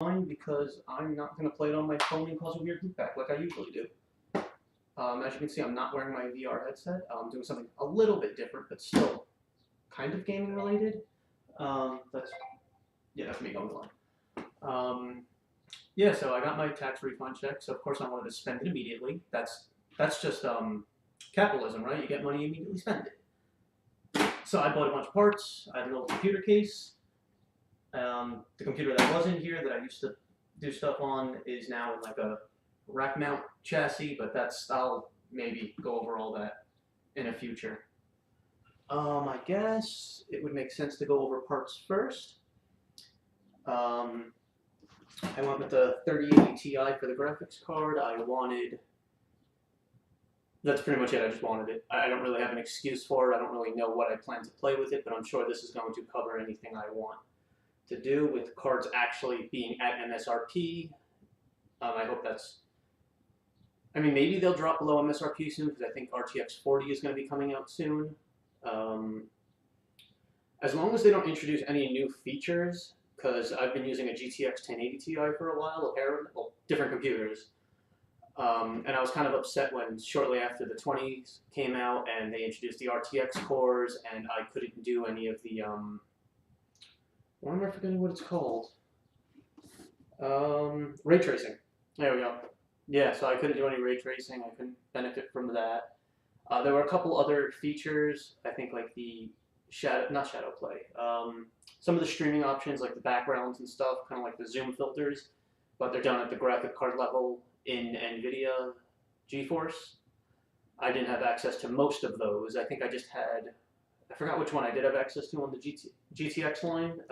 because I'm not going to play it on my phone and cause a weird loopback like I usually do. As you can see, I'm not wearing my VR headset. I'm doing something a little bit different, but still kind of gaming related. That's me going on. Yeah, so I got my tax refund check, so of course I wanted to spend it immediately. That's just capitalism, right? You get money, immediately spend it. So I bought a bunch of parts. I had a little computer case. The computer that was in here that I used to do stuff on is now in like a rack mount chassis, but I'll maybe go over all that in a future. I guess it would make sense to go over parts first. I went with the 3080 Ti for the graphics card. That's pretty much it. I just wanted it. I don't really have an excuse for it. I don't really know what I plan to play with it, but I'm sure this is going to cover anything I want to do with cards actually being at MSRP. I hope that's... I mean, maybe they'll drop below MSRP soon, because I think RTX 40 is going to be coming out soon. As long as they don't introduce any new features, because I've been using a GTX 1080 Ti for a while, different computers. And I was kind of upset when shortly after the 20s came out and they introduced the RTX cores, and I couldn't do any of the... why am I forgetting what it's called? Ray tracing. There we go. Yeah, so I couldn't do any ray tracing. I couldn't benefit from that. There were a couple other features, I think, like the not shadow play. Some of the streaming options, like the backgrounds and stuff, kind of like the zoom filters, but they're done at the graphic card level in NVIDIA GeForce. I didn't have access to most of those. I think I just had... I forgot which one I did have access to on the GTX line.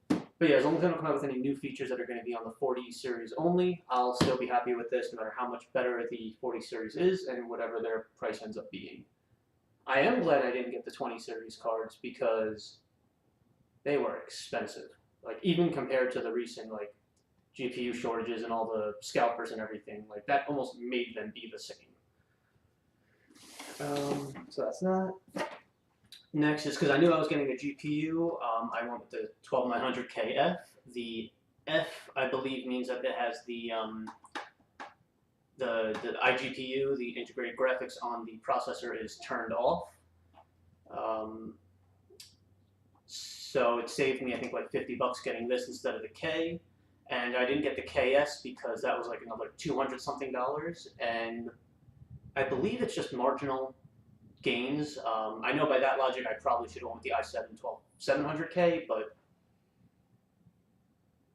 But yeah, as long as they don't come out with any new features that are going to be on the 40 series only, I'll still be happy with this, no matter how much better the 40 series is and whatever their price ends up being. I am glad I didn't get the 20 series cards because they were expensive. Like, even compared to the recent, like, GPU shortages and all the scalpers and everything, like, that almost made them be the same. So that's that. Next is because I knew I was getting a GPU, I went with the 12900KF. The F, I believe, means that it has the iGPU, the integrated graphics on the processor, is turned off. So it saved me, I think, like $50 getting this instead of the K. And I didn't get the KS because that was like another $200-something, and I believe it's just marginal gains. I know by that logic I probably should have went with the i7-12700K, but...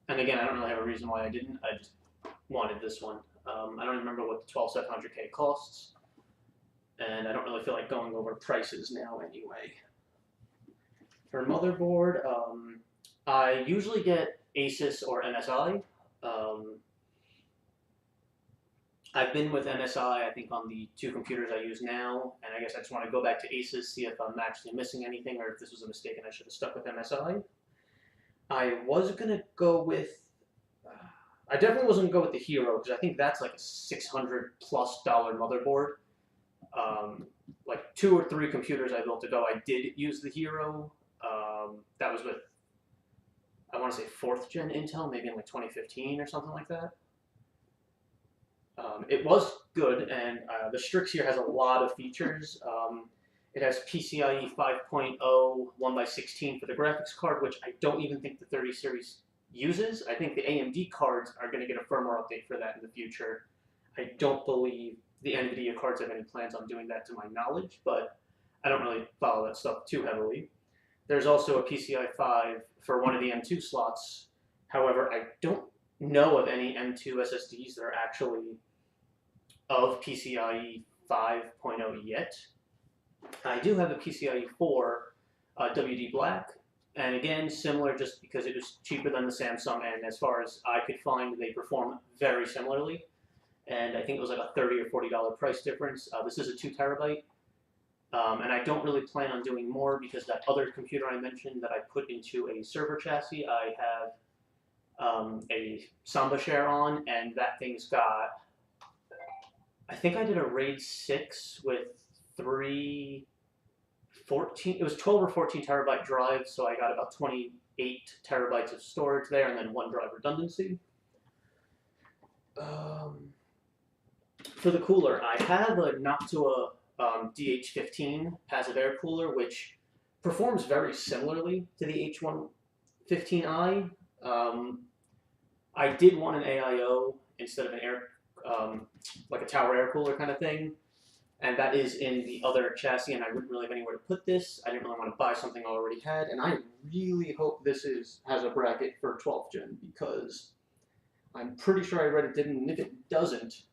And again, I don't really have a reason why I didn't. I just wanted this one. I don't remember what the 12700K costs, and I don't really feel like going over prices now anyway. For motherboard, I usually get Asus or MSI. I've been with MSI, I think, on the two computers I use now, and I guess I just want to go back to Asus, see if I'm actually missing anything, or if this was a mistake and I should have stuck with MSI. I was going to go with... I definitely wasn't going to go with the Hero, because I think that's like a $600+ motherboard. Like 2 or 3 computers I built ago, I did use the Hero. That was with, I want to say, 4th gen Intel, maybe in like 2015 or something like that. It was good, and the Strix here has a lot of features. It has PCIe 5.0 1x16 for the graphics card, which I don't even think the 30 series uses. I think the AMD cards are going to get a firmware update for that in the future. I don't believe the NVIDIA cards have any plans on doing that to my knowledge, but I don't really follow that stuff too heavily. There's also a PCI 5 for one of the M2 slots. However, I don't know of any M2 SSDs that are actually of PCIe 5.0 yet. I do have a PCIe 4 WD Black, and again, similar just because it was cheaper than the Samsung, and as far as I could find, they perform very similarly. And I think it was like a $30 or $40 price difference. This is a 2 terabyte. And I don't really plan on doing more because that other computer I mentioned that I put into a server chassis, I have a Samba share on, and that thing's got... I think I did a RAID 6 with 3 14, it was 12 or 14 terabyte drives, so I got about 28 8 terabytes of storage there, and then 1 drive redundancy. For the cooler, I have a Noctua DH15 passive air cooler, which performs very similarly to the H115i. I did want an AIO instead of an air, like a tower air cooler kind of thing, and that is in the other chassis, and I wouldn't really have anywhere to put this. I didn't really want to buy something I already had, and I really hope this has a bracket for 12th gen, because I'm pretty sure I read it didn't, and if it doesn't,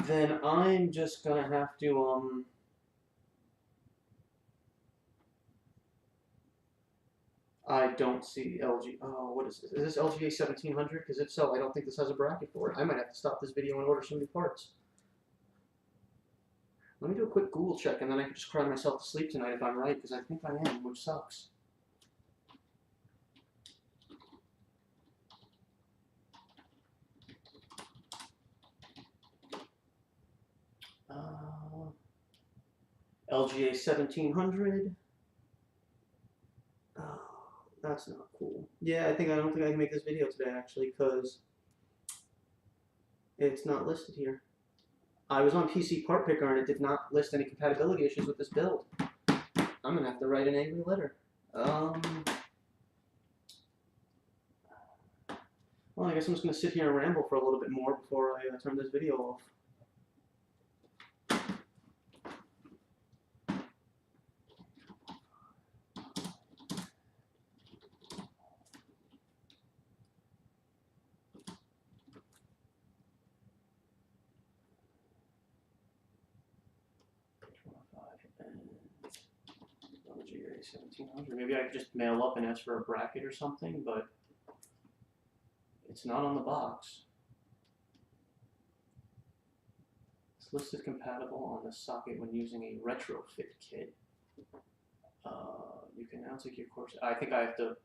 then I'm just gonna have to, I don't see LG, oh, what is this? Is this LGA 1700? Because if so, I don't think this has a bracket for it. I might have to stop this video and order some new parts. Let me do a quick Google check, and then I can just cry myself to sleep tonight if I'm right, because I think I am, which sucks. LGA 1700. Oh, that's not cool. Yeah, I don't think I can make this video today, actually, because it's not listed here. I was on PCPartpicker and it did not list any compatibility issues with this build. I'm gonna have to write an angry letter. Well, I guess I'm just gonna sit here and ramble for a little bit more before I turn this video off. LGA 1700. Maybe I could just mail up and ask for a bracket or something, but it's not on the box. It's listed compatible on the socket when using a retrofit kit. You can now take your Corsair. I think I have to.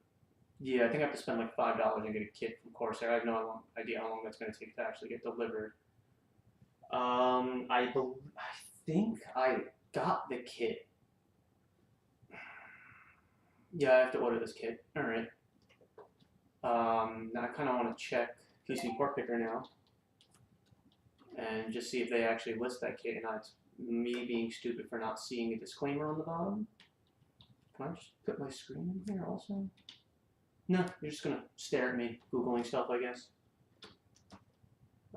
Yeah, I think I have to spend like $5 and get a kit from Corsair. I have no idea how long that's going to take to actually get delivered. I think I got the kit. Yeah, I have to order this kit. All right. Now I kind of want to check PCPartpicker now and just see if they actually list that kit, and not me being stupid for not seeing a disclaimer on the bottom. Can I just put my screen in here also? No, you're just gonna stare at me Googling stuff, I guess.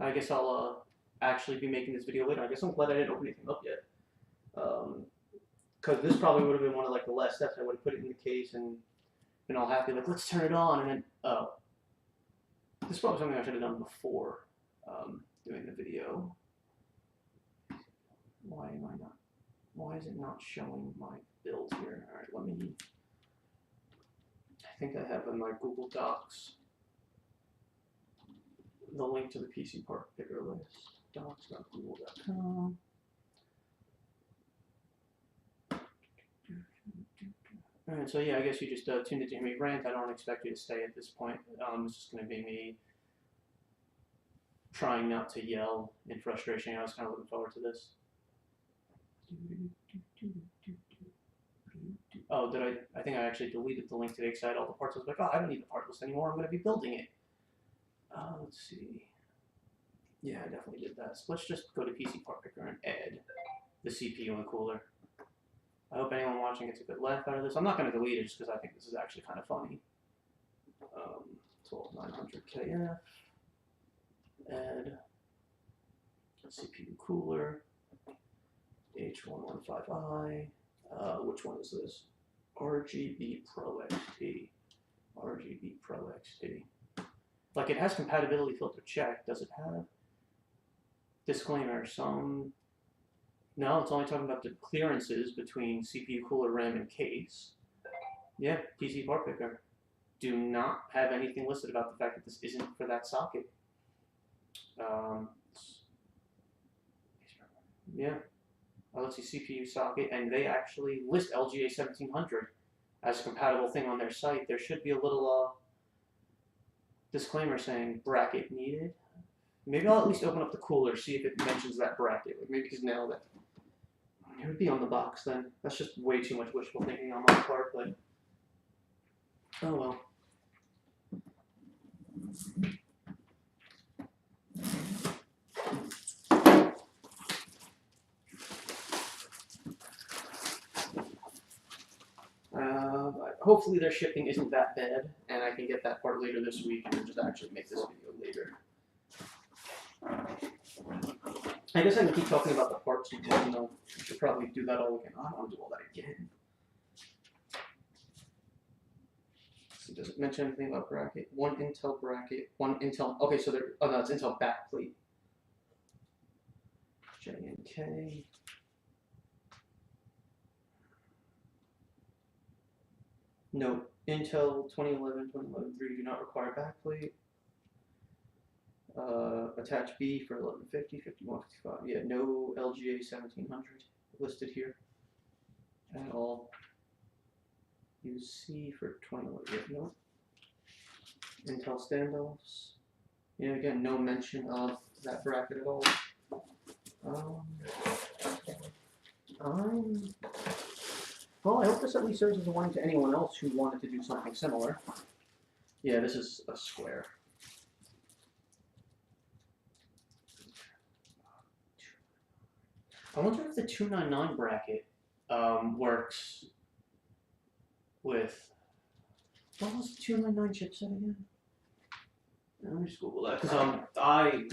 I guess I'll actually be making this video later. I guess I'm glad I didn't open anything up yet. Because this probably would have been one of like the last steps. I would have put it in the case and been all happy, like, let's turn it on, and then, oh. This is probably something I should have done before doing the video. Why is it not showing my build here? Alright, let me, I think I have in my Google Docs the link to the PCPartpicker list. docs.google.com. Alright, so yeah, I guess you just tuned in to hear me rant. I don't expect you to stay at this point. It's just going to be me trying not to yell in frustration. I was kind of looking forward to this. Oh, I think I actually deleted the link today because I had all the parts. I was like, oh, I don't need the part list anymore. I'm going to be building it. Let's see. Yeah, I definitely did that. So let's just go to PCPartpicker and add the CPU and cooler. I hope anyone watching gets a good laugh out of this. I'm not going to delete it just because I think this is actually kind of funny. 12900 KF. Add CPU cooler. H115i. Which one is this? RGB Pro XT. RGB Pro XT. Like, it has compatibility filter check. Does it have? Disclaimer, no, it's only talking about the clearances between CPU, cooler, RAM, and case. Yeah, PCPartpicker. Do not have anything listed about the fact that this isn't for that socket. Yeah. Let's see, CPU socket, and they actually list LGA 1700 as a compatible thing on their site. There should be a little disclaimer saying bracket needed. Maybe I'll at least open up the cooler, see if it mentions that bracket. Like, maybe because now that it would be on the box then. That's just way too much wishful thinking on my part, but Oh well. Hopefully their shipping isn't that bad, and I can get that part later this week and just actually make this video later. I guess I can keep talking about the parts, even though I should probably do that all again. I don't want to do all that again. So does it mention anything about bracket? One Intel bracket, one Intel. Okay, so there. Oh no, it's Intel backplate. J and K. Note: Intel 2011, 2011-3 do not require backplate. Attach B for 1150, 5155. Yeah, no LGA 1700 listed here at all. Use C for 2011. Yeah, no. Intel standoffs. Yeah, again, no mention of that bracket at all. Well, I hope this at least serves as a warning to anyone else who wanted to do something similar. Yeah, this is a square. I wonder if the 299 bracket works with, what was the 299 chipset again? Let me just Google that, because I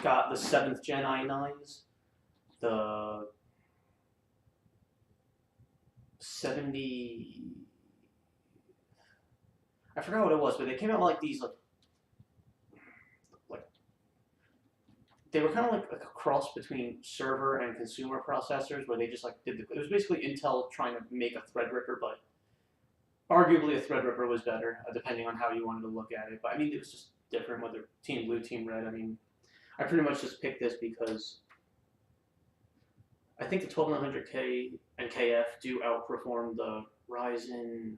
got the 7th Gen i9s, the 70, I forgot what it was, but they came out like these, like they were kind of like a cross between server and consumer processors, where they just like did it was basically Intel trying to make a Threadripper, but arguably a Threadripper was better, depending on how you wanted to look at it. But I mean, it was just different, whether Team Blue, Team Red. I mean, I pretty much just picked this because I think the 12900K and KF do outperform the Ryzen.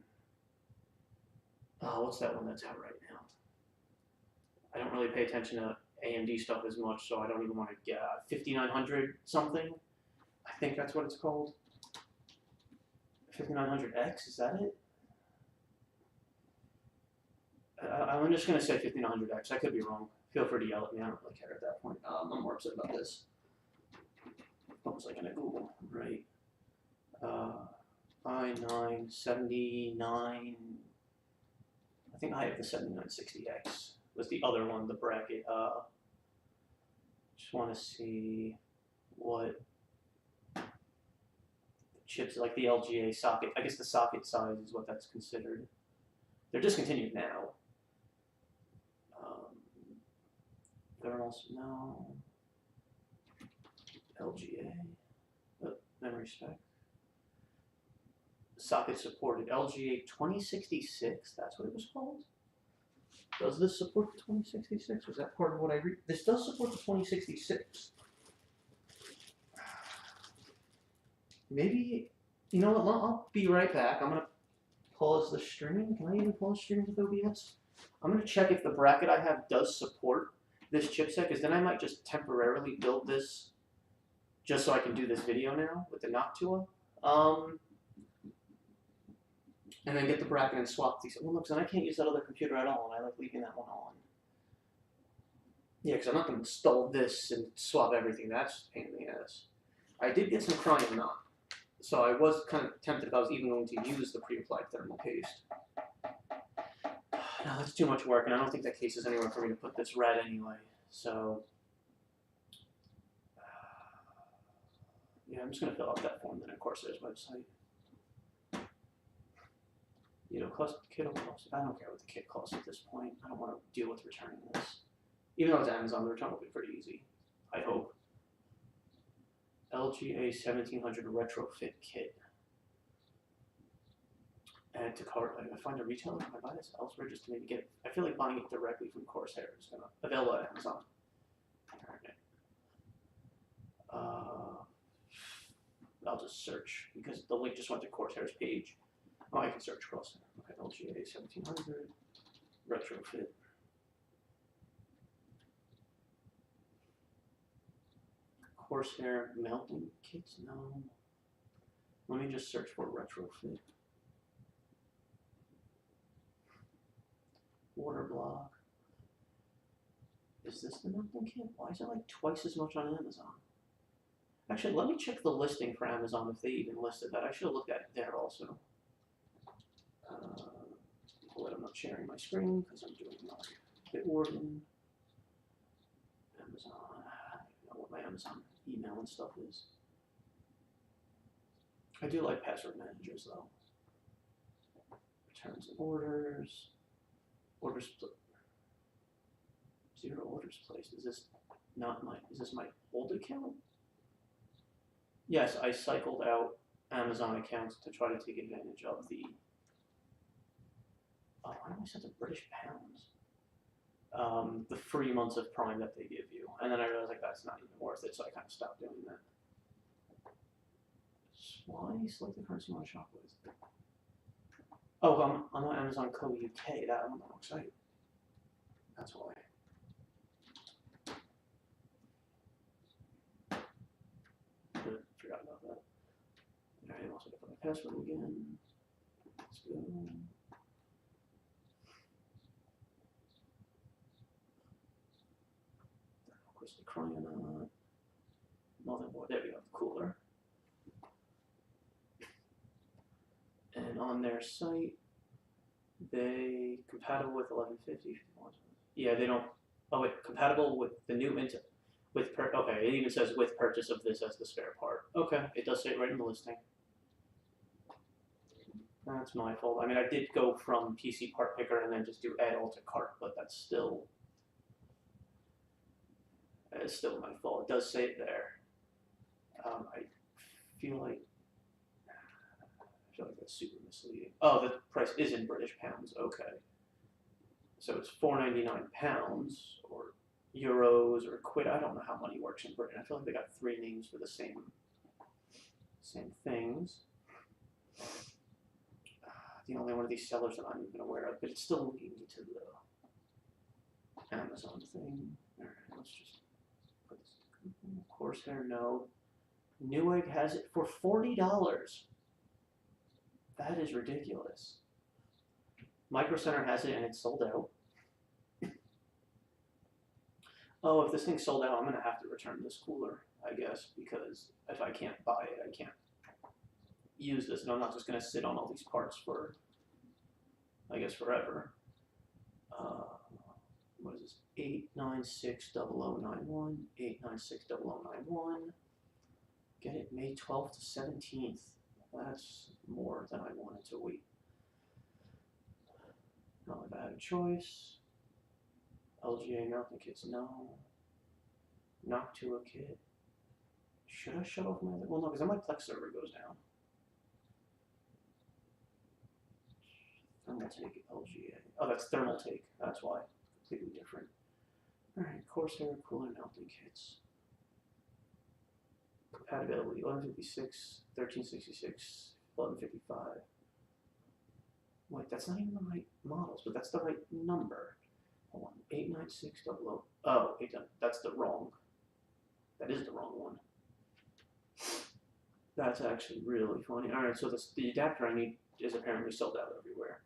Oh, what's that one that's out right now? I don't really pay attention to AMD stuff as much, so I don't even want to get 5900 something. I think that's what it's called. 5900X, is that it? I'm just going to say 5900X. I could be wrong. Feel free to yell at me. I don't really care at that point. I'm more upset about this. What was I going to Google? Right. i9 79. I think I have the 7960X. Was the other one, the bracket. Just want to see what chips, like the LGA socket. I guess the socket size is what that's considered. They're discontinued now. Girls, no. LGA, memory spec. Socket supported LGA 2066. That's what it was called. Does this support the 2066? Was that part of what I read? This does support the 2066. Maybe, you know what? I'll be right back. I'm gonna pause the stream. Can I even pause stream with OBS? I'm gonna check if the bracket I have does support this chipset, because then I might just temporarily build this just so I can do this video now with the Noctua. And then get the bracket and swap these. Well, look, then I can't use that other computer at all, and I like leaving that one on. Yeah, because I'm not going to install this and swap everything. That's a pain in the ass. I did get some crying knot, so I was kind of tempted if I was even going to use the pre-applied thermal paste. No, that's too much work, and I don't think that case is anywhere for me to put this red anyway. So, yeah, I'm just going to fill out that form then, of course, there's website. You know, kit will cost. I don't care what the kit costs at this point. I don't want to deal with returning this. Even though it's Amazon, the return will be pretty easy. I hope. LGA 1700 retrofit kit. Add to cart. I find a retailer. Can I buy this elsewhere just to maybe get it? I feel like buying it directly from Corsair is gonna available at Amazon. I'll just search because the link just went to Corsair's page. Oh, I can search Corsair. Okay, LGA 1700 retrofit. Corsair mounting kits? No. Let me just search for retrofit. Water block. Is this the napkin kit? Why is it like twice as much on Amazon? Actually, let me check the listing for Amazon if they even listed that. I should have looked at it there also. But I'm not sharing my screen because I'm doing my Bitwarden. Amazon. I don't know what my Amazon email and stuff is. I do like password managers though. Returns and orders. Orders. 0 orders placed. Is this not my? Is this my old account? Yes, I cycled out Amazon accounts to try to take advantage of the. Oh, why do I set the British pounds? The free months of Prime that they give you, and then I realized like that's not even worth it, so I kind of stopped doing that. Why select the currency you want to shop with? Oh, I'm on Amazon Co. UK. That I'm on the wrong site. That's why. Forgot about that. Alright, also put my password again. Let's go. Of course, the cryonaut. Motherboard. There we go. The cooler. And on their site, they compatible with 1150. Yeah, they don't. Oh wait, compatible with the new Intel. Okay, it even says with purchase of this as the spare part. Okay, it does say it right in the listing. That's my fault. I mean, I did go from PCPartpicker and then just do add all to cart, but that's still my fault. It does say it there. I feel like that's super misleading. Oh, the price is in British pounds. Okay, so it's £4.99 or euros or quid. I don't know how money works in Britain. I feel like they got 3 names for the same things. The only one of these sellers that I'm even aware of, but it's still linking me to the Amazon thing. All right, let's just put this. Corsair, no. Newegg has it for $40. That is ridiculous. Micro Center has it and it's sold out. Oh, if this thing's sold out, I'm going to have to return this cooler, I guess, because if I can't buy it, I can't use this, and I'm not just going to sit on all these parts for, I guess, forever. What is this? 8960091, 8960091. Get it May 12th to 17th. That's more than I wanted to wait. Not if I had a choice. LGA mounting kits, no. Noctua kit. Should I shut off my... Well, no, because then my Plex server goes down. Thermaltake LGA. Oh, that's Thermaltake. That's why. Completely different. Alright, Corsair cooler mounting kits. Compatibility 1156, 1366, 1155. Wait, that's not even the right models, but that's the right number. Hold on, 89600. Oh, that's the wrong. That is the wrong one. That's actually really funny. Alright, so the adapter I need is apparently sold out everywhere.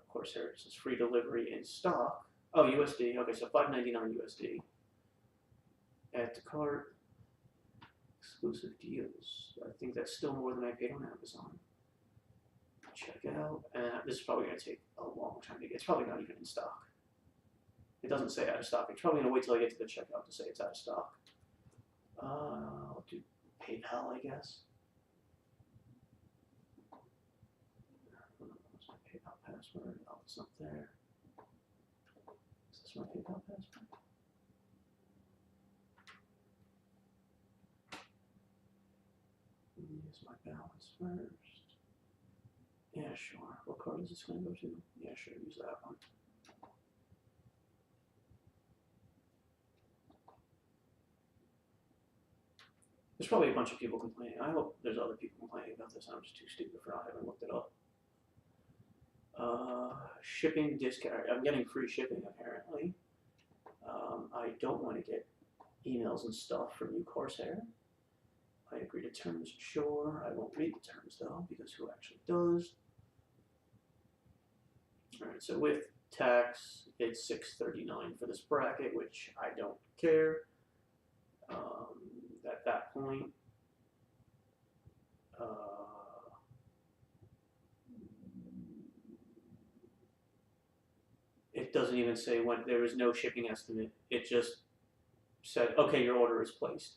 Corsair says free delivery in stock. Oh, USD. Okay, so $5.99 USD. Add to cart. Exclusive deals. I think that's still more than I paid on Amazon. Check it out. And this is probably going to take a long time to get. It's probably not even in stock. It doesn't say out of stock. It's probably going to wait till I get to the checkout to say it's out of stock. I'll do PayPal, I guess. What's my PayPal password? Oh, it's not there. Is this my PayPal password? Use my balance first. Yeah, sure. What card is this going to go to? Yeah, sure. Use that one. There's probably a bunch of people complaining. I hope there's other people complaining about this. I'm just too stupid for not having looked it up. Shipping discount. I'm getting free shipping apparently. I don't want to get emails and stuff from you, Corsair. I agree to terms, sure. I won't read the terms though, because who actually does? Alright, so with Tax, it's $639 for this bracket, which I don't care. At that point, it doesn't even say when. There is no shipping estimate. It just said, okay, your order is placed.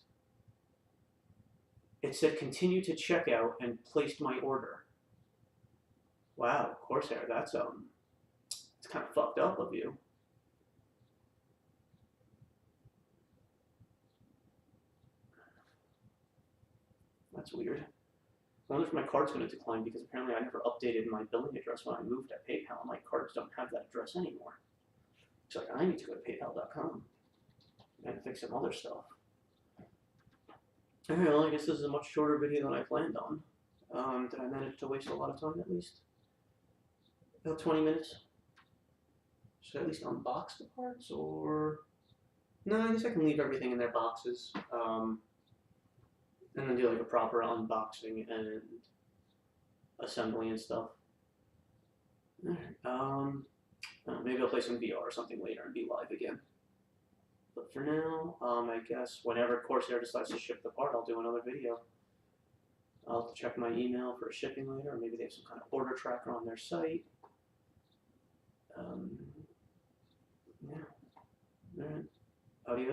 It said continue to checkout and placed my order. Wow, Corsair, that's it's kind of fucked up of you. That's weird. I wonder if my card's going to decline because apparently I never updated my billing address when I moved at PayPal. My cards don't have that address anymore. It's like, I need to go to paypal.com and fix some other stuff. Okay, well, I guess this is a much shorter video than I planned on. Did I manage to waste a lot of time at least? About 20 minutes? Should I at least unbox the parts, or... No, I guess I can leave everything in their boxes. And then do like a proper unboxing and assembly and stuff. Alright, maybe I'll play some VR or something later and be live again. But for now, I guess whenever Corsair decides to ship the part, I'll do another video. I'll have to check my email for shipping later, or maybe they have some kind of order tracker on their site. Yeah. Alright. Adios.